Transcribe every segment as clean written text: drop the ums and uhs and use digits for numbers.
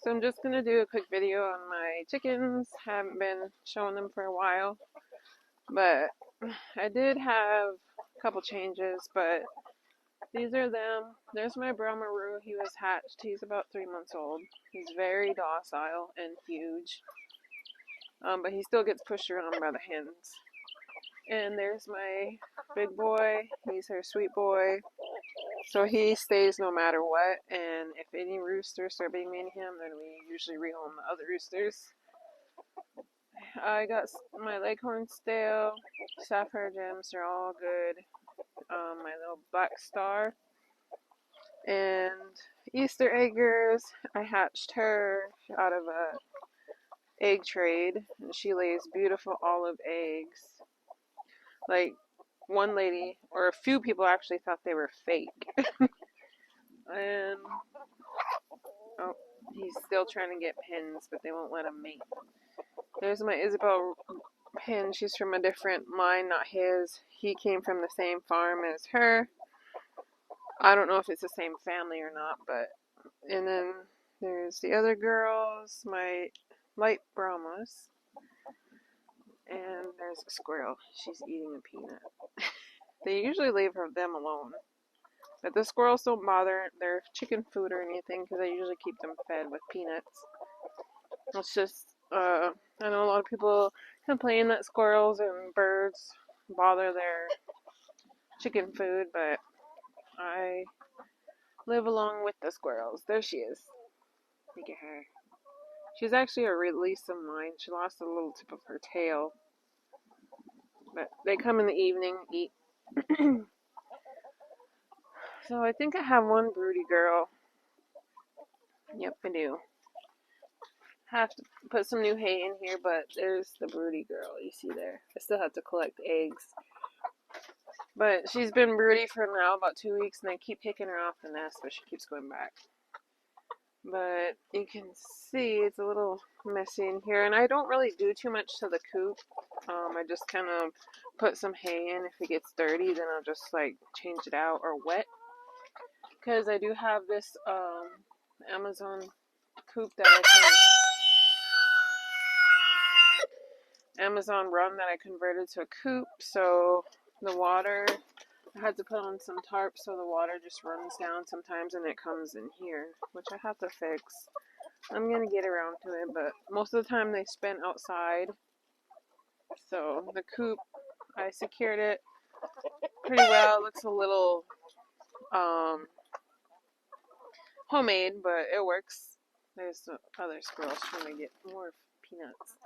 So I'm just gonna do a quick video on my chickens. Haven't been showing them for a while, but I did have a couple changes, but these are them. There's my Brahmaru. He was hatched. He's about 3 months old. He's very docile and huge, but he still gets pushed around by the hens. And there's my big boy. He's her sweet boy. So he stays no matter what, and if any roosters start being mean to him, then we usually rehome the other roosters. I got my leghorn stale, sapphire gems, they're all good. My little black star, and Easter eggers, I hatched her out of a egg trade, and she lays beautiful olive eggs. Like, one lady, or a few people actually thought they were fake. And oh, he's still trying to get pins, but they won't let him mate. There's my Isabel pin. She's from a different line, not his. He came from the same farm as her. I don't know if it's the same family or not, but. And then there's the other girls, my light Brahmas. And there's a squirrel. She's eating a peanut. They usually leave them alone. But the squirrels don't bother their chicken food or anything because I usually keep them fed with peanuts. It's just, I know a lot of people complain that squirrels and birds bother their chicken food, but I live along with the squirrels. There she is. Look at her. She's actually a release of mine. She lost a little tip of her tail. But they come in the evening, eat. So I think I have one broody girl. Yep, I do. Have to put some new hay in here, but there's the broody girl you see there. I still have to collect eggs. But she's been broody for now about 2 weeks, and I keep kicking her off the nest, but she keeps going back. But you can see it's a little messy in here, and I don't really do too much to the coop. I just kind of put some hay in. If it gets dirty, then I'll just like change it out, or wet. Because I do have this Amazon coop that I can Amazon run that I converted to a coop, so the water, I had to put on some tarp so the water just runs down sometimes and it comes in here, which I have to fix. I'm going to get around to it, but most of the time they spend outside. So the coop, I secured it pretty well. It looks a little homemade, but it works. There's the other squirrels trying to get more peanuts.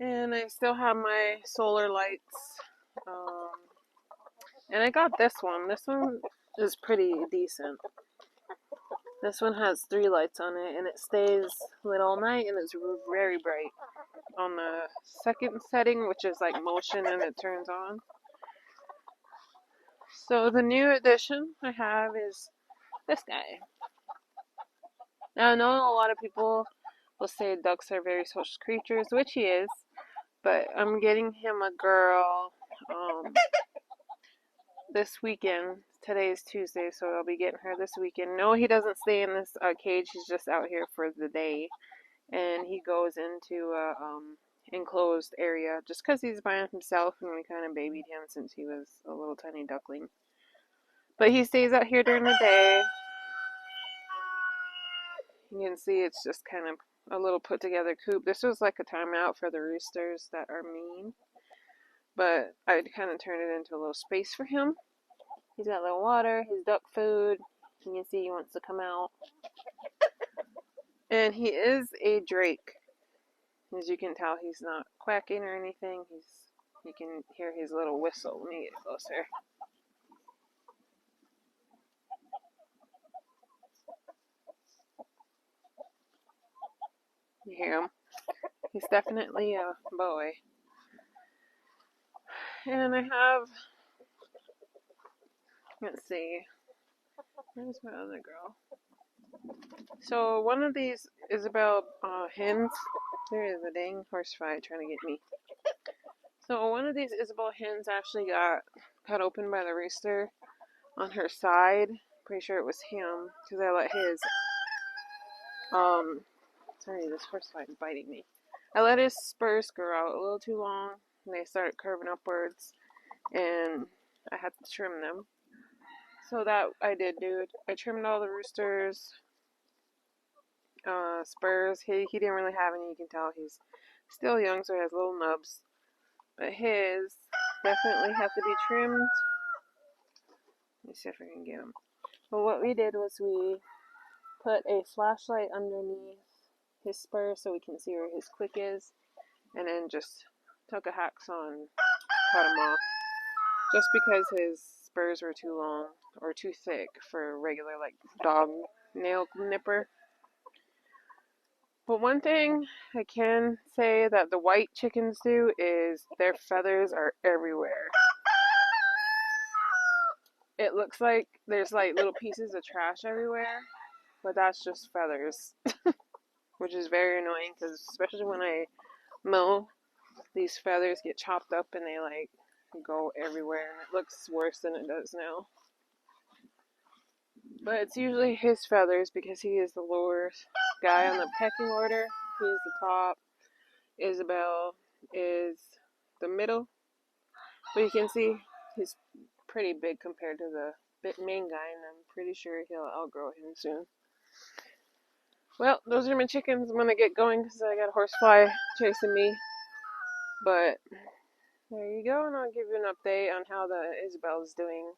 And I still have my solar lights. And I got this one. This one is pretty decent. This one has 3 lights on it, and it stays lit all night, and it's very bright. On the second setting, which is like motion, and it turns on. So the new addition I have is this guy. Now I know a lot of people will say ducks are very social creatures, which he is, but I'm getting him a girl this weekend. Today is Tuesday, so I'll be getting her this weekend. No, he doesn't stay in this cage. He's just out here for the day, and he goes into a enclosed area just because he's by himself, and we kind of babied him since he was a little tiny duckling. But he stays out here during the day. You can see it's just kind of a little put together coop. This was like a timeout for the roosters that are mean, but I kind of turned it into a little space for him. He's got a little water, his duck food. You can see he wants to come out. And he is a drake. As you can tell, he's not quacking or anything. You can hear his little whistle. Let me get closer. You hear him? He's definitely a boy. And I have, let's see, where's my other girl? So one of these Isabel hens, there is a dang horsefly trying to get me. So one of these Isabel hens actually got cut open by the rooster on her side. Pretty sure it was him, because I let his Sorry, this horsefly is biting me. I let his spurs grow out a little too long, and they started curving upwards, and I had to trim them. So that I did do. I trimmed all the roosters' spurs. He didn't really have any. You can tell he's still young, so he has little nubs. But his definitely have to be trimmed. Let me see if I can get him. But what we did was we put a flashlight underneath his spur so we can see where his quick is, and then just took a hacksaw and cut him off. Just because his spurs were too long or too thick for a regular like dog nail nipper. But one thing I can say that the white chickens do is their feathers are everywhere. It looks like there's like little pieces of trash everywhere, but that's just feathers, which is very annoying because especially when I mow, these feathers get chopped up and they like go everywhere and it looks worse than it does now. But it's usually his feathers because he is the lowest guy on the pecking order. He's the top. Isabel is the middle. But you can see he's pretty big compared to the main guy, and I'm pretty sure he'll outgrow him soon. Well, those are my chickens. I'm going to get going because I got a horsefly chasing me. But there you go, and I'll give you an update on how the Isabel's doing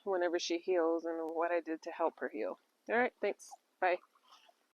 whenever she heals and what I did to help her heal. Alright, thanks. Bye.